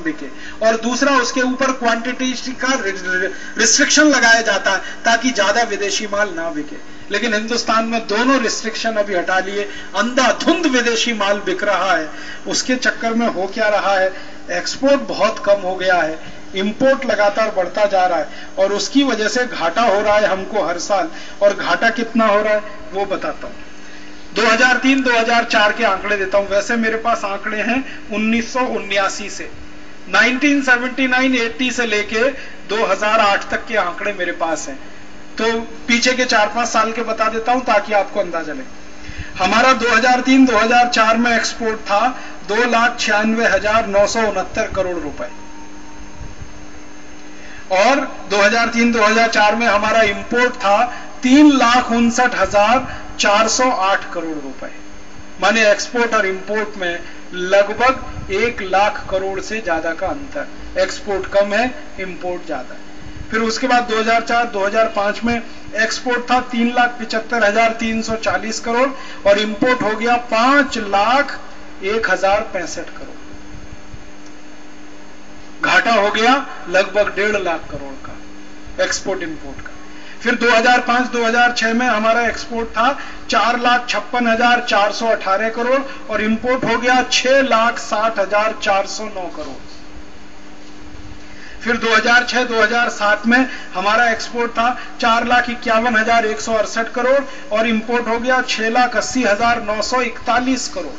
बिके, और दूसरा उसके ऊपर क्वांटिटी का रिस्ट्रिक्शन लगाया जाता है ताकि ज्यादा विदेशी माल ना बिके। लेकिन हिंदुस्तान में दोनों रिस्ट्रिक्शन अभी हटा लिए, अंधाधुंध विदेशी माल बिक रहा है। उसके चक्कर में हो क्या रहा है, एक्सपोर्ट बहुत कम हो गया है, इंपोर्ट लगातार बढ़ता जा रहा है, और उसकी वजह से घाटा हो रहा है हमको हर साल। और घाटा कितना हो रहा है वो बताता हूं। 2003-2004 के आंकड़े देता हूं। वैसे मेरे पास आंकड़े हैं 1979 से, 1979-80 से लेके 2008 तक के आंकड़े मेरे पास हैं। तो पीछे के 4-5 साल के बता देता हूं ताकि आपको अंदाजा लगे। हमारा 2003-2004 में एक्सपोर्ट था 2,96,969 करोड़ रुपए, और 2003-2004 में हमारा इंपोर्ट था 3,59,408 करोड़ रुपए। माने एक्सपोर्ट और इंपोर्ट में लगभग 1 लाख करोड़ से ज्यादा का अंतर। एक्सपोर्ट कम है, इंपोर्ट ज्यादा है। फिर उसके बाद 2004-2005 में एक्सपोर्ट था 3,75,340 करोड़ और इंपोर्ट हो गया 5,01,065 करोड़। घाटा हो गया लगभग 1.5 लाख करोड़ का एक्सपोर्ट इंपोर्ट का। फिर 2005-2006 में हमारा एक्सपोर्ट था 4,56,418 करोड़ और इंपोर्ट हो गया 6,60,409 करोड़। फिर 2006-2007 में हमारा एक्सपोर्ट था 4,51,168 करोड़ और इंपोर्ट हो गया 6,80,941 करोड़।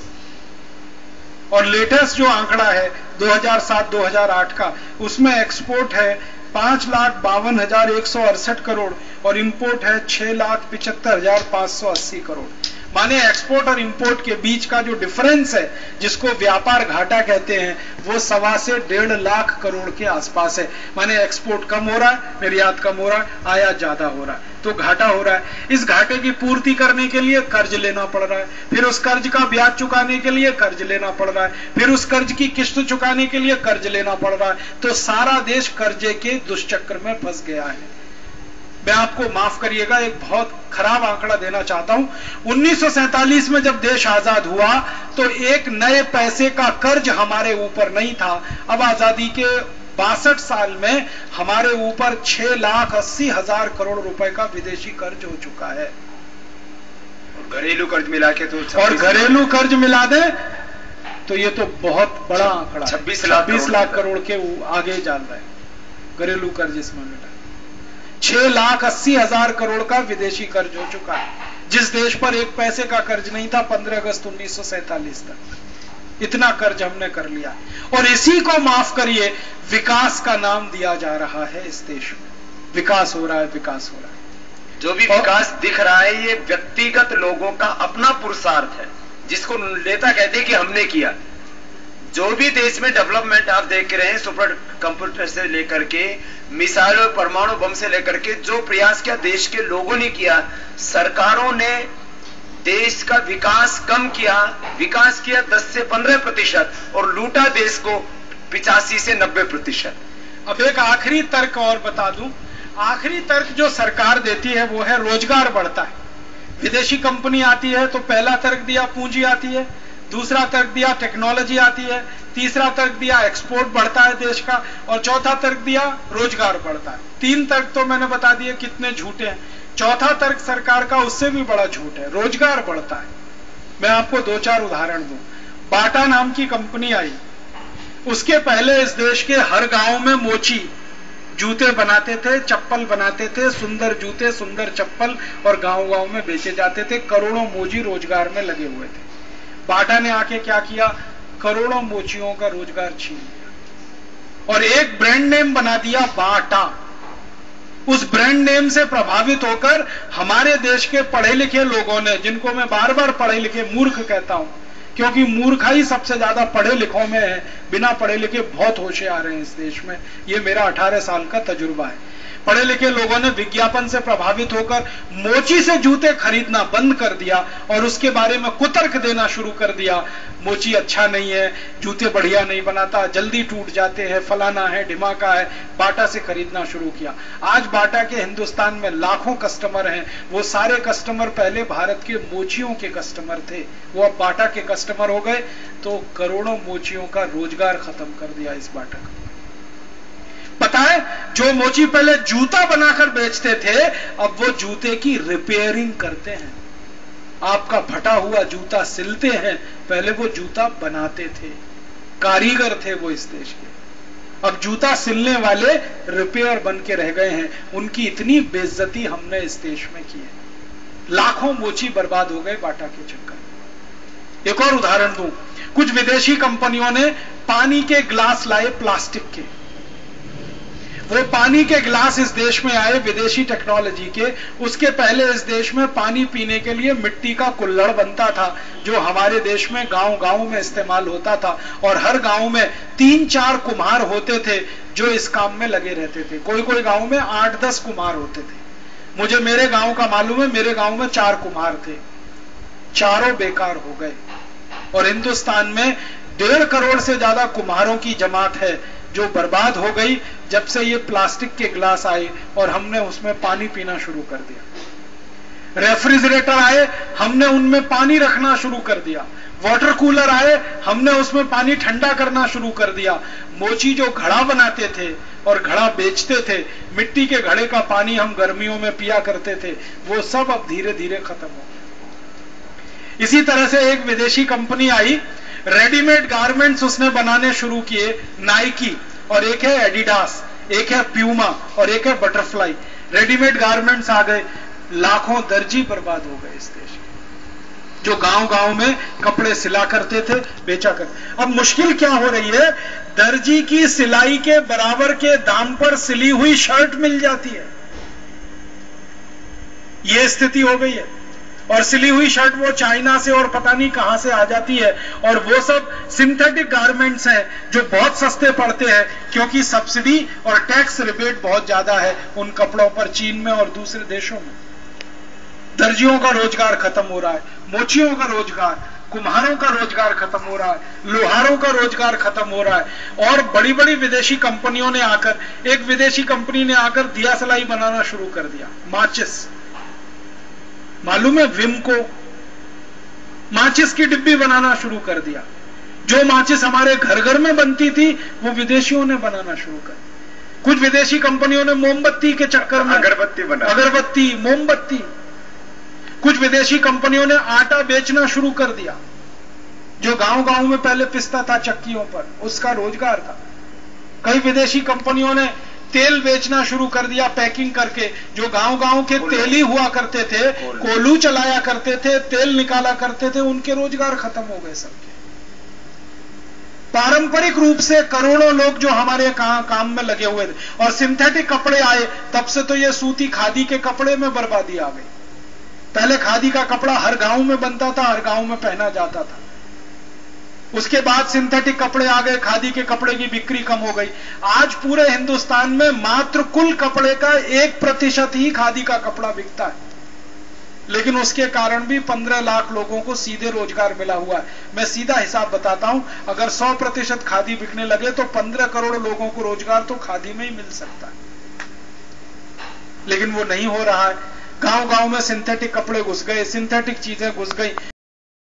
और लेटेस्ट जो आंकड़ा है 2007-2008 का, उसमें एक्सपोर्ट है 5,52,168 करोड़ और इंपोर्ट है 6,75,580 करोड़। माने एक्सपोर्ट और इंपोर्ट के बीच का जो डिफरेंस है, जिसको व्यापार घाटा कहते हैं, वो 1.25 से 1.5 लाख करोड़ के आसपास है। माने एक्सपोर्ट कम हो रहा है, निर्यात कम हो रहा है, आयात ज्यादा हो रहा है, तो घाटा हो रहा है। इस घाटे की पूर्ति करने के लिए कर्ज लेना पड़ रहा है, फिर उस कर्ज का ब्याज चुकाने के लिए कर्ज लेना पड़ रहा है, फिर उस कर्ज की किस्त चुकाने के लिए कर्ज लेना पड़ रहा है। तो सारा देश कर्जे के दुष्चक्र में फंस गया है। मैं आपको माफ करिएगा, एक बहुत खराब आंकड़ा देना चाहता हूं। 1947 में जब देश आजाद हुआ तो एक नए पैसे का कर्ज हमारे ऊपर नहीं था। अब आजादी के 62 साल में हमारे ऊपर 6,80,000 करोड़ रुपए का विदेशी कर्ज हो चुका है। और घरेलू कर्ज मिला के तो और घरेलू कर्ज मिला दे तो ये तो बहुत बड़ा आंकड़ा, 26 लाख करोड़ के आगे जा रहा है घरेलू कर्ज। इसमें मिला 6,80,000 करोड़ का विदेशी कर्ज हो चुका है, जिस देश पर एक पैसे का कर्ज नहीं था 15 अगस्त 1947 तक। इतना कर्ज हमने कर लिया और इसी को माफ करिए विकास का नाम दिया जा रहा है। इस देश में विकास हो रहा है, विकास हो रहा है। जो भी विकास दिख रहा है ये व्यक्तिगत लोगों का अपना पुरुषार्थ है, जिसको नेता कहते हैं कि हमने किया। जो भी देश में डेवलपमेंट आप देख रहे हैं, सुपर कंप्यूटर से लेकर के मिसाइल और परमाणु बम से लेकर के, जो प्रयास किया देश के लोगों ने किया। सरकारों ने देश का विकास कम किया, विकास किया 10 से 15% और लूटा देश को 85 से 90%। अब एक आखिरी तर्क और बता दूं। आखिरी तर्क जो सरकार देती है वो है रोजगार बढ़ता है। विदेशी कंपनी आती है तो पहला तर्क दिया पूंजी आती है, दूसरा तर्क दिया टेक्नोलॉजी आती है, तीसरा तर्क दिया एक्सपोर्ट बढ़ता है देश का, और चौथा तर्क दिया रोजगार बढ़ता है। 3 तर्क तो मैंने बता दिए कितने झूठे हैं। चौथा तर्क सरकार का उससे भी बड़ा झूठ है, रोजगार बढ़ता है। मैं आपको 2-4 उदाहरण दूं। बाटा नाम की कंपनी आई, उसके पहले इस देश के हर गांव में मोची जूते बनाते थे, चप्पल बनाते थे, सुंदर जूते सुंदर चप्पल, और गांव गांव में बेचे जाते थे। करोड़ों मोची रोजगार में लगे हुए थे। बाटा ने आके क्या किया, करोड़ों मोचियों का रोजगार छीन लिया और एक ब्रांड नेम बना दिया बाटा। उस ब्रांड नेम से प्रभावित होकर हमारे देश के पढ़े लिखे लोगों ने, जिनको मैं बार बार पढ़े लिखे मूर्ख कहता हूं, क्योंकि मूर्खाई सबसे ज्यादा पढ़े लिखों में है, बिना पढ़े लिखे बहुत होशियार हैं इस देश में। ये मेरा 18 साल का तजुर्बा है। पढ़े लिखे लोगों ने विज्ञापन से प्रभावित होकर मोची से जूते खरीदना बंद कर दिया और उसके बारे में कुतर्क देना शुरू कर दिया। मोची अच्छा नहीं है, जूते बढ़िया नहीं बनाता, जल्दी टूट जाते हैं, फलाना है, ढिमाका है। बाटा से खरीदना शुरू किया। आज बाटा के हिंदुस्तान में लाखों कस्टमर हैं। वो सारे कस्टमर पहले भारत के मोचियों के कस्टमर थे, वो अब बाटा के कस्टमर हो गए। तो करोड़ों मोचियों का रोजगार रोजगार खत्म कर दिया इस बाटा का। पता है, जो मोची पहले जूता बनाकर बेचते थे, अब वो जूते की रिपेयरिंग करते हैं। आपका फटा हुआ जूता सिलते हैं, पहले वो जूता बनाते थे, कारीगर थे वो इस देश के। अब जूता सिलने वाले रिपेयर बन के रह गए हैं। उनकी इतनी बेइज्जती हमने इस देश में की है। लाखों मोची बर्बाद हो गए बाटा के चक्कर में। एक और उदाहरण दूं, कुछ विदेशी कंपनियों ने पानी के ग्लास लाए प्लास्टिक के। वो पानी के गिलास इस देश में आए विदेशी टेक्नोलॉजी के। उसके पहले इस देश में पानी पीने के लिए मिट्टी का कुल्हड़ बनता था, जो हमारे देश में गांव गांव में इस्तेमाल होता था, और हर गांव में 3-4 कुम्हार होते थे जो इस काम में लगे रहते थे। कोई कोई गांव में 8-10 कुम्हार होते थे। मुझे मेरे गांव का मालूम है, मेरे गांव में 4 कुम्हार थे, चारों बेकार हो गए। और हिंदुस्तान में 1.5 करोड़ से ज्यादा कुम्हारों की जमात है जो बर्बाद हो गई जब से ये प्लास्टिक के गिलास आए और हमने उसमें पानी पीना शुरू कर दिया। रेफ्रिजरेटर आए, हमने उनमें पानी रखना शुरू कर दिया। वाटर कूलर आए, हमने उसमें पानी ठंडा करना शुरू कर दिया। मोची जो घड़ा बनाते थे और घड़ा बेचते थे, मिट्टी के घड़े का पानी हम गर्मियों में पिया करते थे, वो सब अब धीरे धीरे खत्म हो गया। इसी तरह से एक विदेशी कंपनी आई, रेडीमेड गारमेंट्स उसने बनाने शुरू किए, नाइकी, और एक है एडिडास, एक है प्यूमा और एक है बटरफ्लाई। रेडीमेड गारमेंट्स आ गए, लाखों दर्जी बर्बाद हो गए इस देश में, जो गांव गांव में कपड़े सिला करते थे, बेचा करते। अब मुश्किल क्या हो रही है, दर्जी की सिलाई के बराबर के दाम पर सिली हुई शर्ट मिल जाती है, यह स्थिति हो गई है। और सिली हुई शर्ट वो चाइना से और पता नहीं कहां से आ जाती है, और वो सब सिंथेटिक गारमेंट्स हैं जो बहुत सस्ते पड़ते हैं, क्योंकि सब्सिडी और टैक्स रिबेट बहुत ज्यादा है उन कपड़ों पर, चीन में और दूसरे देशों में। दर्जियों का रोजगार खत्म हो रहा है, मोचियों का रोजगार, कुम्हारों का रोजगार खत्म हो रहा है, लोहारों का रोजगार खत्म हो रहा है। और बड़ी बड़ी विदेशी कंपनियों ने आकर, एक विदेशी कंपनी ने आकर दिया सलाई बनाना शुरू कर दिया, माचिस, मालूम है, विम को माचिस की डिब्बी बनाना शुरू कर दिया। जो माचिस हमारे घर घर में बनती थी वो विदेशियों ने बनाना शुरू कर। कुछ विदेशी कंपनियों ने मोमबत्ती के चक्कर में अगरबत्ती, मोमबत्ती। कुछ विदेशी कंपनियों ने आटा बेचना शुरू कर दिया, जो गांव गांव में पहले पिसता था चक्कियों पर, उसका रोजगार था। कई विदेशी कंपनियों ने तेल बेचना शुरू कर दिया पैकिंग करके, जो गांव गांव के तेली हुआ करते थे, कोल्हू चलाया करते थे, तेल निकाला करते थे, उनके रोजगार खत्म हो गए सबके। पारंपरिक रूप से करोड़ों लोग जो हमारे काम में लगे हुए थे, और सिंथेटिक कपड़े आए, तब से तो ये सूती खादी के कपड़े में बर्बादी आ गई। पहले खादी का कपड़ा हर गांव में बनता था, हर गांव में पहना जाता था। उसके बाद सिंथेटिक कपड़े आ गए, खादी के कपड़े की बिक्री कम हो गई। आज पूरे हिंदुस्तान में मात्र कुल कपड़े का 1% ही खादी का कपड़ा बिकता है, लेकिन उसके कारण भी 15 लाख लोगों को सीधे रोजगार मिला हुआ है। मैं सीधा हिसाब बताता हूं, अगर 100% खादी बिकने लगे तो 15 करोड़ लोगों को रोजगार तो खादी में ही मिल सकता है, लेकिन वो नहीं हो रहा है। गांव गांव में सिंथेटिक कपड़े घुस गए, सिंथेटिक चीजें घुस गई।